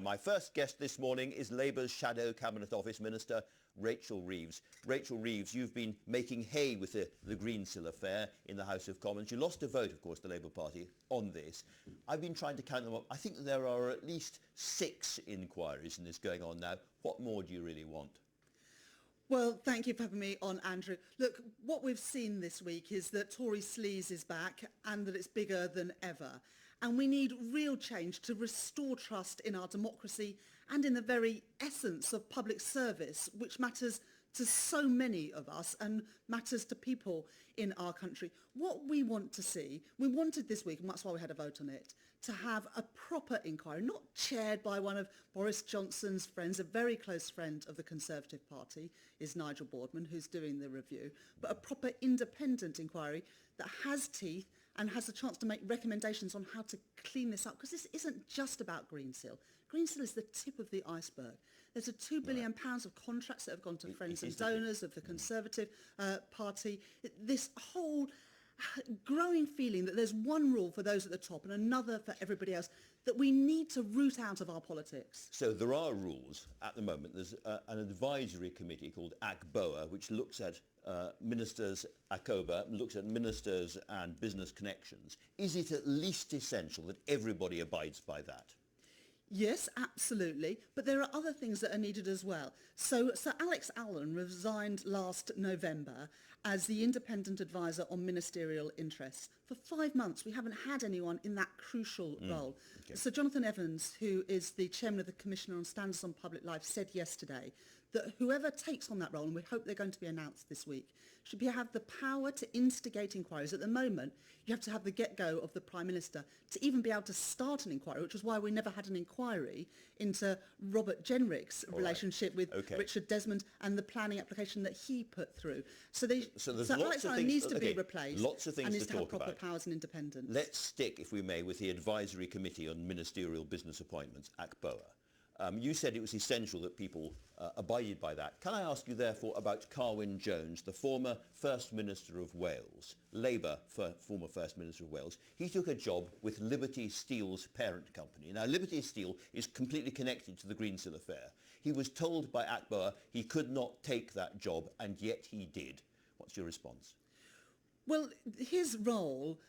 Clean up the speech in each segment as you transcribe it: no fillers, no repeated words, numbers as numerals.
My first guest this morning is Labour's Shadow Cabinet Office Minister, Rachel Reeves. Rachel Reeves, you've been making hay with the Greensill affair in the House of Commons. You lost a vote, of course, the Labour Party, on this. I've been trying to count them up. I think there are at least 6 inquiries in this going on now. What more do you really want? Well, thank you for having me on, Andrew. Look, what we've seen this week is that Tory sleaze is back and that it's bigger than ever. And we need real change to restore trust in our democracy and in the very essence of public service, which matters to so many of us and matters to people in our country. What we want to see, we wanted this week, and that's why we had a vote on it, to have a proper inquiry, not chaired by one of Boris Johnson's friends. A very close friend of the Conservative Party is Nigel Boardman, who's doing the review, but a proper independent inquiry that has teeth and has a chance to make recommendations on how to clean this up, because this isn't just about Greensill. Greensill is the tip of the iceberg. There's a £2 billion of contracts that have gone to friends and donors of the Conservative Party. This whole growing feeling that there's one rule for those at the top and another for everybody else, that we need to root out of our politics. So there are rules at the moment. There's an advisory committee called ACBOA, which looks at ministers, ACOBA, looks at ministers and business connections. Is it at least essential that everybody abides by that? Yes, absolutely. But there are other things that are needed as well. So Sir Alex Allen resigned last November as the independent advisor on ministerial interests. For 5 months, we haven't had anyone in that crucial role. Okay. Sir Jonathan Evans, who is the chairman of the Commissioner on Standards on Public Life, said yesterday that whoever takes on that role, and we hope they're going to be announced this week, should have the power to instigate inquiries. At the moment, you have to have the get-go of the Prime Minister to even be able to start an inquiry, which is why we never had an inquiry into Robert Jenrick's relationship with Richard Desmond and the planning application that he put through. So Alex Allen needs to be replaced. Lots of things and needs to have talk proper about. Powers and independence. Let's stick, if we may, with the Advisory Committee on Ministerial Business Appointments, ACBOA. You said it was essential that people abided by that. Can I ask you, therefore, about Carwyn Jones, the former First Minister of Wales, Labour former First Minister of Wales? He took a job with Liberty Steel's parent company. Now, Liberty Steel is completely connected to the Greensill affair. He was told by ACBOA he could not take that job, and yet he did. What's your response? Well, his role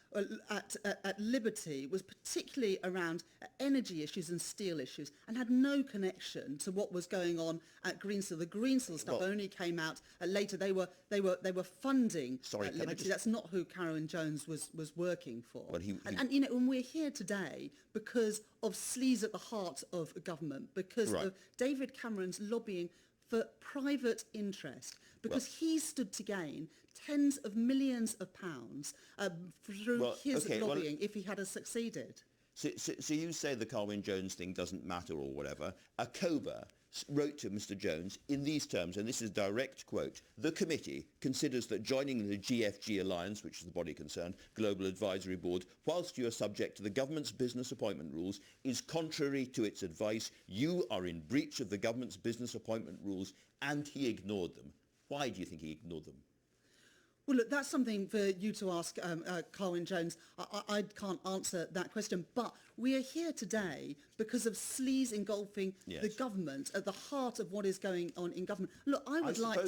at Liberty was particularly around energy issues and steel issues, and had no connection to what was going on at Greensill. The Greensill stuff only came out later. They were funding Liberty. That's not who Carwyn Jones was working for. Well, and and we're here today because of sleaze at the heart of government, because of David Cameron's lobbying for private interest, because he stood to gain tens of millions of pounds through his lobbying if he had succeeded. So you say the Carwyn Jones thing doesn't matter or whatever. ACOBA wrote to Mr Jones in these terms, and this is a direct quote: "The committee considers that joining the GFG Alliance, which is the body concerned, Global Advisory Board, whilst you are subject to the government's business appointment rules, is contrary to its advice. You are in breach of the government's business appointment rules," and he ignored them. Why do you think he ignored them? Well, look, that's something for you to ask Carwyn Jones. I can't answer that question. But we are here today because of sleaze engulfing the government at the heart of what is going on in government. Look, I would like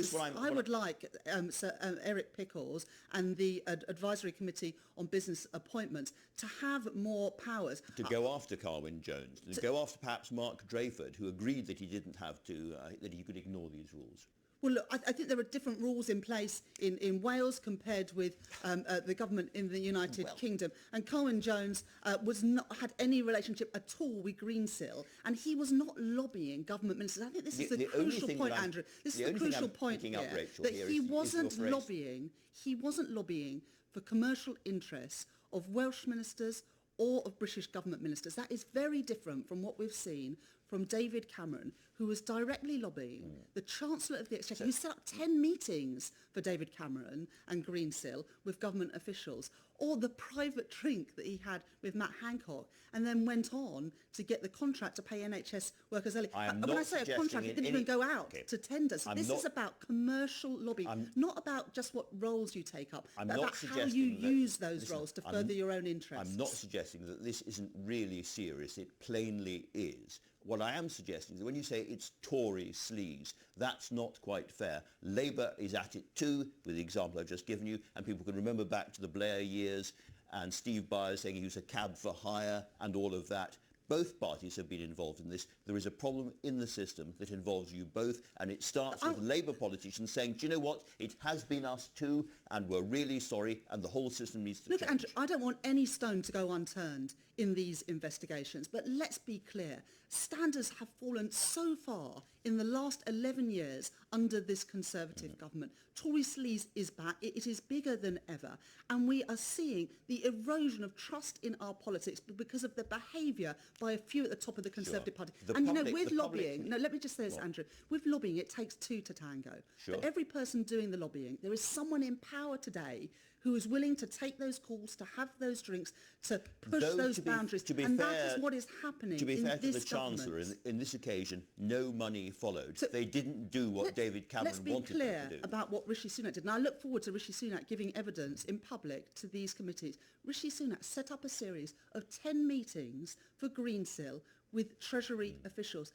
Sir Eric Pickles and the Advisory Committee on Business Appointments to have more powers. To go after Carwyn Jones, to go after perhaps Mark Drayford, who agreed that he didn't have to, that he could ignore these rules. Well, look, I think there are different rules in place in Wales compared with the government in the United Kingdom. And Carwyn Jones had any relationship at all with Greensill, and he was not lobbying government ministers. I think this is the crucial point, Andrew. This is the crucial point here, that he wasn't lobbying. He wasn't lobbying for commercial interests of Welsh ministers or of British government ministers. That is very different from what we've seen from David Cameron, who was directly lobbying the Chancellor of the Exchequer, who set up 10 meetings for David Cameron and Greensill with government officials, or the private drink that he had with Matt Hancock, and then went on to get the contract to pay NHS workers early. When I say a contract, it didn't even go out to tender. So this is about commercial lobbying, not about just what roles you take up, but about how you use those roles to further your own interests. I'm not suggesting that this isn't really serious. It plainly is. What I am suggesting is that when you say it's Tory sleaze, that's not quite fair. Labour is at it too, with the example I've just given you, and people can remember back to the Blair years and Steve Byers saying he was a cab for hire and all of that. Both parties have been involved in this. There is a problem in the system that involves you both, and it starts with Labour politicians saying, do you know what, it has been us too, and we're really sorry, and the whole system needs to change. Look, Andrew, I don't want any stone to go unturned in these investigations, but let's be clear. Standards have fallen so far in the last 11 years under this Conservative government. Tory sleaze is back. It is bigger than ever. And we are seeing the erosion of trust in our politics because of the behaviour by a few at the top of the Conservative Party. With lobbying, no, let me just say this, Andrew, with lobbying it takes two to tango. Sure. For every person doing the lobbying, there is someone in power today who is willing to take those calls, to have those drinks, to push those boundaries. That is what is happening to be in fair to this the Chancellor, in this occasion, no money followed. So they didn't do what David Cameron wanted them to do. Let's be clear about what Rishi Sunak did. And I look forward to Rishi Sunak giving evidence in public to these committees. Rishi Sunak set up a series of 10 meetings for Greensill with Treasury officials.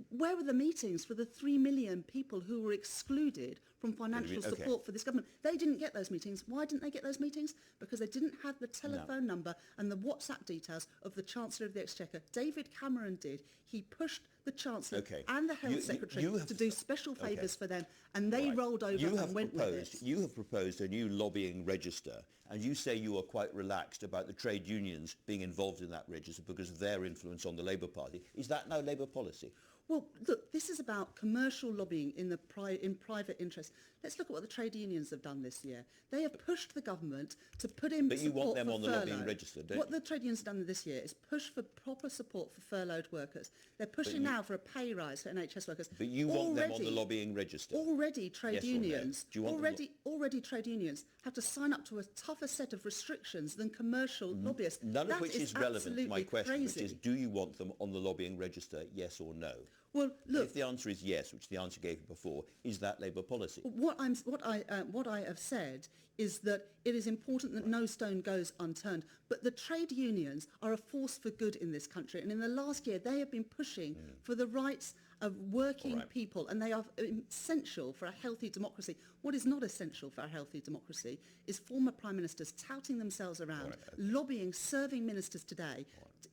Where were the meetings for the 3 million people who were excluded from financial support for this government? They didn't get those meetings. Why didn't they get those meetings? Because they didn't have the telephone number and the WhatsApp details of the Chancellor of the Exchequer. David Cameron did. He pushed the Chancellor and the Health Secretary to do special favours for them, and they rolled over and went with it. You have proposed a new lobbying register, and you say you are quite relaxed about the trade unions being involved in that register because of their influence on the Labour Party. Is that now Labour policy? Well, look, this is about commercial lobbying in private interest. Let's look at what the trade unions have done this year. They have pushed the government to put in But you support want them for on the furlough. lobbying register, don't What you? the trade unions have done this year is push for proper support for furloughed workers. They're pushing now for a pay rise for NHS workers. But you want them on the lobbying register? Already trade Yes or no? unions. Do you want already trade unions have to sign up to a tougher set of restrictions than commercial lobbyists. None of which is relevant to my question, crazy. which is, do you want them on the lobbying register, yes or no? Well, look. If the answer is yes, which the answer gave before, is that Labour policy? What I have said is that it is important that no stone goes unturned. But the trade unions are a force for good in this country, and in the last year they have been pushing for the rights of working people, and they are essential for a healthy democracy. What is not essential for a healthy democracy is former prime ministers touting themselves around, lobbying serving ministers today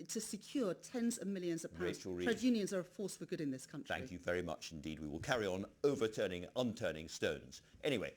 to secure tens of millions of pounds. Rachel Reeves. Trade unions are a force for good in this country. Thank you very much indeed. We will carry on overturning, unturning stones. Anyway,